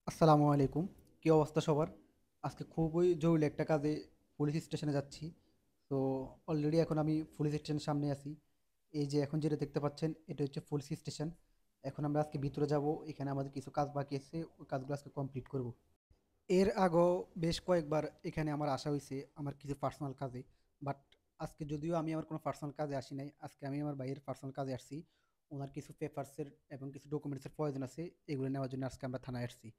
আসসালামু আলাইকুম। কি অবস্থা সবার? আজকে খুবই জরুরি একটা কাজে পুলিশ স্টেশনে যাচ্ছি। তো অলরেডি এখন আমি পুলিশ স্টেশনের সামনে আছি। এই যে এখন যেটা দেখতে পাচ্ছেন এটা হচ্ছে পুলিশ স্টেশন। এখন আমরা আজকে ভিতরে যাব। এখানে আমাদের কিছু কাজ বাকি আছে। ওই কাজগুলো আজকে কমপ্লিট করব। এর আগেও বেশ কয়েকবার এখানে আমার আসা হইছে আমার কিছু পার্সোনাল কাজে। বাট আজকে যদিও আমি আমার কোনো পার্সোনাল কাজে আসি নাই। আজকে আমি আমার ভাইয়ের পার্সোনাল কাজে আসছি। ওনার কিছু পেপারসের এবং কিছু ডকুমেন্টসের প্রয়োজন আছে। এগুলো নেওয়ার জন্য আজকে আমরা থানায় আসছি।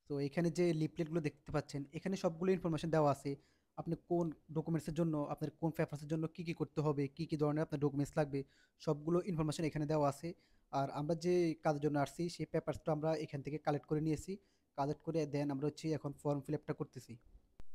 তো এখানে যে লিফলেটগুলো দেখতে পাচ্ছেন এখানে সবগুলো ইনফরমেশন দেওয়া আছে। আপনি কোন ডকুমেন্টসের জন্য আপনার কোন পেপারসের জন্য কি কি করতে হবে, কি কি ধরনের আপনার ডকুমেন্টস লাগবে, সবগুলো ইনফরমেশন এখানে দেওয়া আছে। আর আমরা যে কাজের জন্য আসছি সেই পেপারসটা আমরা এখান থেকে কালেক্ট করে নিয়েছি। কালেক্ট করে দেন আমরা হচ্ছে এখন ফর্ম ফিল আপটা করতেছি।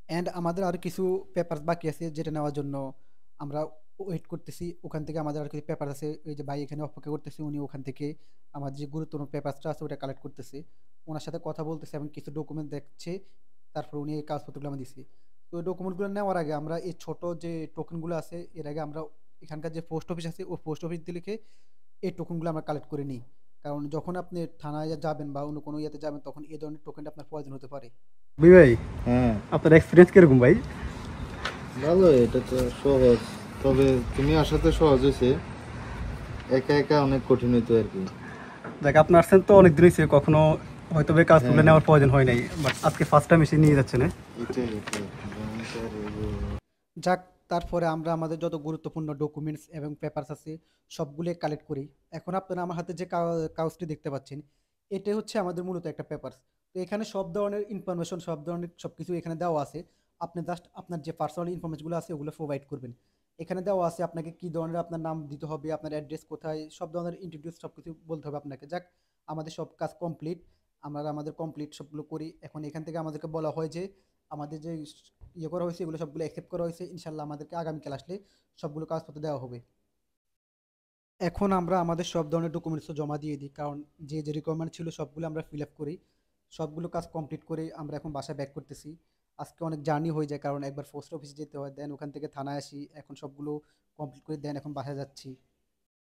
অ্যান্ড আমাদের আরও কিছু পেপারস বাকি আছে যেটা নেওয়ার জন্য আমরা ওয়েট করতেছি। ওখান থেকে আমাদের আর কিছু পেপার আছে, ওই যে ভাই এখানে অপেক্ষা করতেছে, উনি ওখান থেকে আমাদের যে গুরুত্বপূর্ণ পেপারসটা আছে ওটা কালেক্ট করতেছে। ওনার সাথে কথা বলতেছে এবং কিছু ডকুমেন্ট দেখছে। তারপর উনি এই কাগজপত্রগুলো আমরা দিচ্ছে। তো ওই ডকুমেন্টগুলো নেওয়ার আগে আমরা এই ছোট যে টোকেনগুলো আছে এর আগে আমরা এখানকার যে পোস্ট অফিস আছে ওই পোস্ট অফিস দিয়ে লিখে এই টোকেনগুলো আমরা কালেক্ট করে নিই। কারণ যখন আপনি থানায় যাবেন বা অন্য কোনো ইয়েতে যাবেন তখন এই ধরনের টোকেনটা আপনার প্রয়োজন হতে পারে। ভাই, হ্যাঁ, আপনার এক্সপিরিয়েন্স কিরকম ভাই? ভালো। এটা তো সহজ, তবে তুমি আসাতে সহজ হয়েছে। একা একা অনেক কঠিন হইতো আর কি। দেখ, আপনি আসছেন তো অনেক দিন হয়েছে, কখনো হয়তো এই কাজগুলো হ্যাঁ, নেওয়ার প্রয়োজন হয় নাই, বাট আজকে ফার্স্ট টাইম এসে নিয়ে যাচ্ছেন। এটাই ভয়ঙ্কর এই যে- যাক, তারপরে আমরা আমাদের যত গুরুত্বপূর্ণ ডকুমেন্টস এবং পেপারস আছে সবগুলো কালেক্ট করি। এখন আপনারা আমার হাতে যে কাগজটি দেখতে পাচ্ছেন এটাই হচ্ছে আমাদের মূলত একটা পেপারস। তো এখানে সব ধরনের ইনফরমেশন, সব ধরনের সব কিছু এখানে দেওয়া আছে। আপনি জাস্ট আপনার যে পার্সোনাল ইনফরমেশনগুলো আছে ওগুলো প্রোভাইড করবেন। এখানে দেওয়া আছে আপনাকে কী ধরনের আপনার নাম দিতে হবে, আপনার অ্যাড্রেস কোথায়, সব ধরনের ইন্ট্রোডিউস সব কিছু বলতে হবে আপনাকে। যাক, আমাদের সব কাজ কমপ্লিট। আমরা আমাদের কমপ্লিট সবগুলো করি। এখন এখান থেকে আমাদেরকে বলা হয় যে আমাদের যে ইয়ে করা হয়েছে এগুলো সবগুলো অ্যাকসেপ্ট করা হয়েছে। ইনশাল্লাহ আমাদেরকে আগামীকাল আসলে সবগুলো কাগজপত্র দেওয়া হবে। এখন আমরা আমাদের সব ধরনের ডকুমেন্টস জমা দিয়ে দিই, কারণ যে যে রিকোয়ারমেন্ট ছিল সবগুলো আমরা ফিল আপ করি। সবগুলো কাজ কমপ্লিট করে আমরা এখন বাসায় ব্যাক করতেছি। আজকে অনেক জার্নি হয়ে যায় কারণ একবার পোস্ট অফিসে যেতে হয়, দেন ওখান থেকে থানায় আসি, এখন সবগুলো কমপ্লিট করে দেন এখন বাসায় যাচ্ছি।